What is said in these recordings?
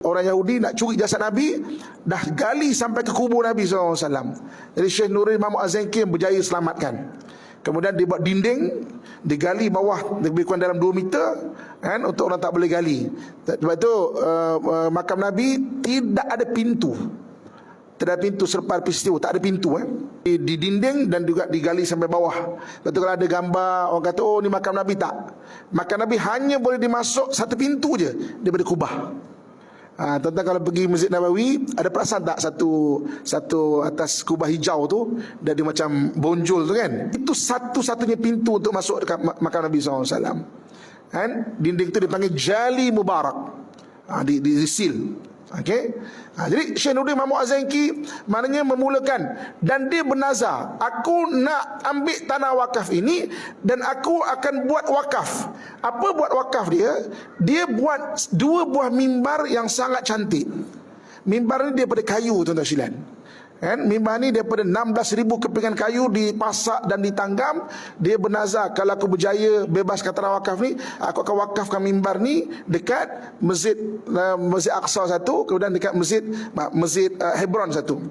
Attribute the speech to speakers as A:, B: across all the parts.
A: Orang Yahudi nak curi jasad Nabi, dah gali sampai ke kubur Nabi SAW. Jadi Syekh Nuruddin Mahmud Az-Zanki yang berjaya selamatkan. Kemudian dia buat dinding, digali bawah lebih kurang dalam 2 meter kan, untuk orang tak boleh gali. Sebab itu makam Nabi tidak ada pintu. Tidak ada pintu selepas peristiwa, tak ada pintu di dinding dan juga digali sampai bawah. Lepas tu kalau ada gambar orang kata oh ni makam Nabi, tak. Makam Nabi hanya boleh dimasuk satu pintu je daripada Kubah. Tuan-tuan kalau pergi Masjid Nabawi, ada perasan tak satu atas kubah hijau tu dia ada macam bonjol tu kan? Itu satu-satunya pintu untuk masuk dekat makam Nabi SAW. Kan? Dinding tu dipanggil Jali Mubarak. Di seal. Okey. Jadi Syekh Nuruddin Mahmud Az-Zanki maknanya memulakan dan dia bernazar, aku nak ambil tanah wakaf ini dan aku akan buat wakaf. Apa buat wakaf dia? Dia buat 2 buah mimbar yang sangat cantik. Mimbar ni daripada kayu, tuan-tuan sekalian. Kan? Mimbar ni daripada 16,000 kepingan kayu dipasak dan ditanggam. Dia bernazar, kalau aku berjaya bebaskan tanah wakaf ni, aku akan wakafkan mimbar ni dekat Masjid Aqsa satu, kemudian dekat Masjid Hebron satu.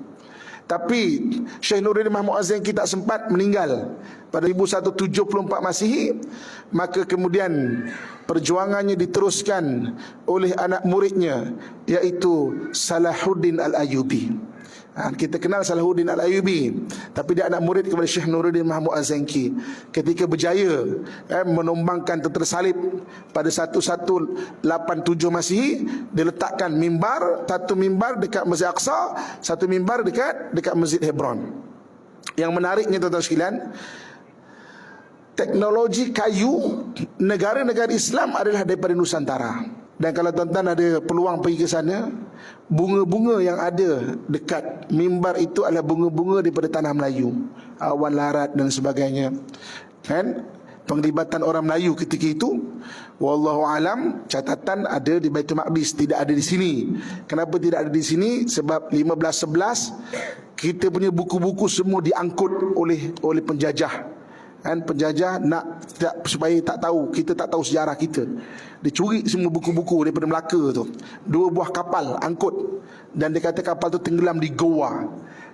A: Tapi Syekh Nuruddin Mahmud Az-Zanki tak sempat, meninggal pada 1174 Masihi. Maka kemudian perjuangannya diteruskan oleh anak muridnya, iaitu Salahuddin Al-Ayyubi. Kita kenal Salahuddin Al-Ayyubi, tapi dia anak murid kepada Syekh Nuruddin Mahmud Az-Zanki. Ketika berjaya menumbangkan tentera salib pada 1187 Masihi, dia letakkan mimbar, satu mimbar dekat Masjid Aqsa, satu mimbar dekat Masjid Hebron. Yang menariknya tuan-tuan sekalian, teknologi kayu negara-negara Islam adalah daripada Nusantara. Dan kalau tuan-tuan ada peluang pergi ke sana, bunga-bunga yang ada dekat mimbar itu adalah bunga-bunga daripada tanah Melayu, awan larat dan sebagainya. Kan? Penglibatan orang Melayu ketika itu, wallahu alam, catatan ada di Baitul Maqdis, tidak ada di sini. Kenapa tidak ada di sini? Sebab 1511 kita punya buku-buku semua diangkut oleh penjajah. Kan, penjajah nak supaya kita tak tahu sejarah kita. Dia curi semua buku-buku daripada Melaka tu. 2 buah kapal angkut, dan dia kata kapal tu tenggelam di Goa.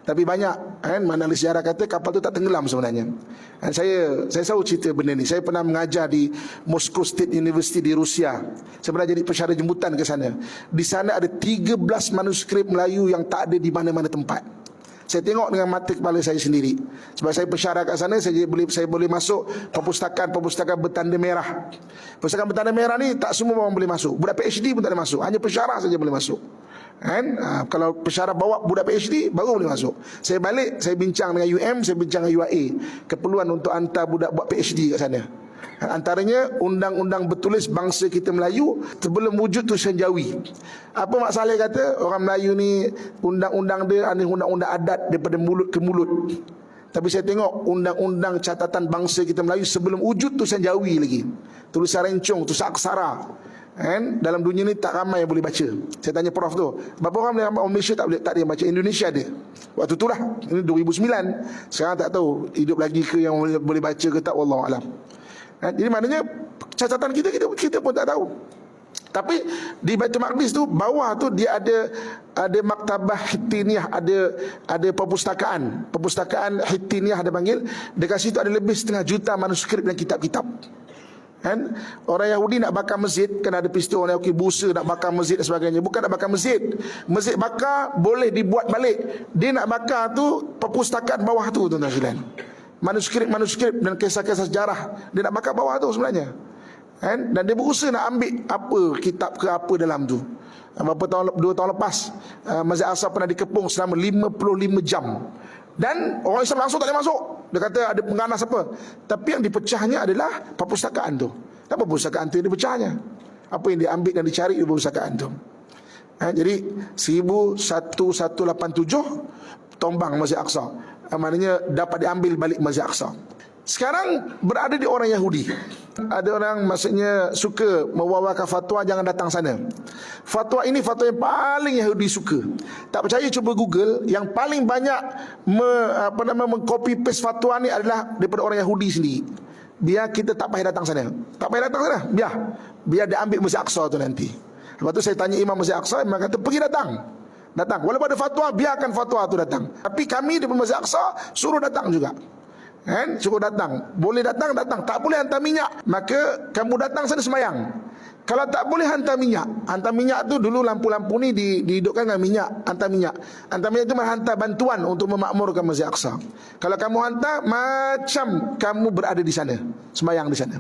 A: Tapi banyak kan analis sejarah kata kapal tu tak tenggelam sebenarnya. Dan saya selalu cerita benda ni. Saya pernah mengajar di Moscow State University di Rusia. Saya pernah jadi pensyarah jemputan ke sana. Di sana ada 13 manuskrip Melayu yang tak ada di mana-mana tempat. Saya tengok dengan mata kepala saya sendiri. Sebab saya pensyarah kat sana, saya boleh masuk perpustakaan bertanda merah. Perpustakaan bertanda merah ni tak semua orang boleh masuk. Budak PhD pun tak boleh masuk. Hanya pensyarah saja boleh masuk. Kan? Kalau pensyarah bawa budak PhD baru boleh masuk. Saya balik, saya bincang dengan UM, saya bincang dengan UAE, keperluan untuk hantar budak buat PhD kat sana. Antaranya undang-undang bertulis bangsa kita Melayu sebelum wujud tulisan Jawi. Apa Mak Saleh kata? Orang Melayu ni undang-undang dia adalah undang-undang adat daripada mulut ke mulut. Tapi saya tengok undang-undang catatan bangsa kita Melayu sebelum wujud tulisan Jawi lagi, tulisan rencong, tulisan aksara. Kan? Dalam dunia ni tak ramai yang boleh baca. Saya tanya Prof tu, berapa orang Malaysia tak ada yang baca? Indonesia ada. Waktu itulah, ini 2009. Sekarang tak tahu hidup lagi ke yang boleh baca ke tak, wallahu alam. Jadi maknanya catatan kita pun tak tahu. Tapi di Baitul Maqdis tu bawah tu dia ada maktabah Hittiniyah, ada perpustakaan Hittiniyah dia panggil. Dekat situ ada lebih 1,5 juta manuskrip dan kitab-kitab. Kan? Orang Yahudi nak bakar masjid, kan ada peristiwa orang Yahudi busa nak bakar masjid dan sebagainya. Bukan nak bakar masjid. Masjid bakar boleh dibuat balik. Dia nak bakar tu perpustakaan bawah tu, tuan-tuan sekalian. Manuskrip dan kisah-kisah sejarah dia nak bakar bawah tu sebenarnya. Kan? Dan dia berusaha nak ambil apa kitab ke apa dalam tu. 2 tahun lepas Masjid Aqsa pernah dikepung selama 55 jam. Dan orang Islam langsung tak boleh masuk. Dia kata ada pengganas apa. Tapi yang dipecahnya adalah perpustakaan tu. Dan perpustakaan tu yang dipecahnya. Apa yang diambil dan dicari di perpustakaan tu. Jadi 1187 tombang Masjid Aqsa. Maknanya dapat diambil balik Masjid Aqsa. Sekarang berada di orang Yahudi. Ada orang maksudnya suka mewawarkan fatwa jangan datang sana. Fatwa ini fatwa yang paling Yahudi suka. Tak percaya cuba Google, yang paling banyak mengcopy paste fatwa ni adalah daripada orang Yahudi sendiri. Biar kita tak payah datang sana. Tak payah datang sana. Biar dia ambil Masjid Aqsa tu nanti. Lepas tu saya tanya Imam Masjid Aqsa, Imam kata pergi datang. Datang. Walaupun ada fatwa, biarkan fatwa tu datang. Tapi kami di Masjid Aqsa suruh datang juga. Kan? Suruh datang. Boleh datang, datang. Tak boleh hantar minyak, maka kamu datang sana semayang. Kalau tak boleh hantar minyak tu dulu lampu-lampu ni dihidupkan dengan minyak, hantar minyak. Hantar minyak tu hantar bantuan untuk memakmurkan Masjid Aqsa. Kalau kamu hantar, macam kamu berada di sana, semayang di sana.